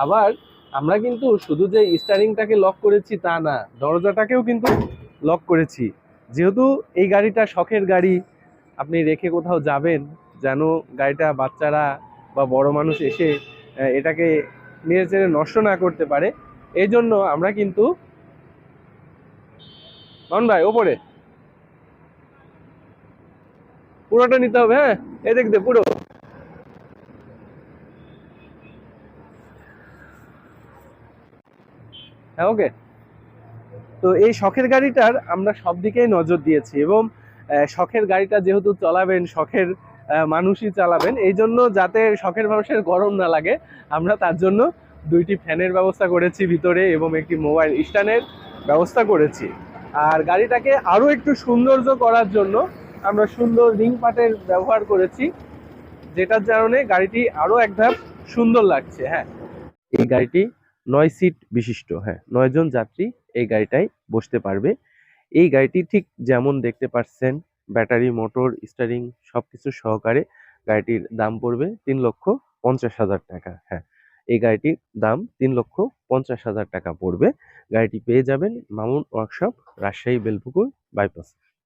আবার আমরা কিন্তু শুধু যে স্টারিংটাকে লক করেছি তা না, দরজাটাকেও কিন্তু লক করেছি। যেহেতু এই গাড়িটা শখের গাড়ি, আপনি রেখে কোথাও যাবেন, যেন গাড়িটা বাচ্চারা বা বড় মানুষ এসে এটাকে নেড়ে চেড়ে নষ্ট না করতে পারে, এই জন্য আমরা কিন্তু মান ভাই ওপরে পুরোটা নিতে হবে। হ্যাঁ, এই দেখ দে পুরো। হ্যাঁ, ওকে। তো এই শখের গাড়িটার আমরা সব দিকেই নজর দিয়েছি, এবং শখের গাড়িটা যেহেতু চালাবেন শখের মানুষই চালাবেন, এই জন্য যাতে শখের মানুষের গরম না লাগে, আমরা তার জন্য দুইটি ফ্যানের ব্যবস্থা করেছি ভিতরে এবং একটি মোবাইল স্ট্যান্ডের ব্যবস্থা করেছি। আর গাড়িটাকে আরও একটু সৌন্দর্য করার জন্য আমরা সুন্দর রিং পাটের ব্যবহার করেছি, যেটার কারণে গাড়িটি আরও এক ধাপ সুন্দর লাগছে। হ্যাঁ, এই গাড়িটি 9 সিট বিশিষ্ট। হ্যাঁ, 9 জন যাত্রী এই গাড়িটায় বসতে পারবে। এই গাড়িটি ঠিক যেমন দেখতে পাচ্ছেন, ব্যাটারি, মোটর, স্টারিং সবকিছু সহকারে গাড়িটির দাম পড়বে 3,50,000 টাকা। হ্যাঁ, এই গাড়িটির দাম 3,50,000 টাকা পড়বে। গাড়িটি পেয়ে যাবেন মামুন ওয়ার্কশপ, রাজশাহী বেলপুকুর বাইপাস।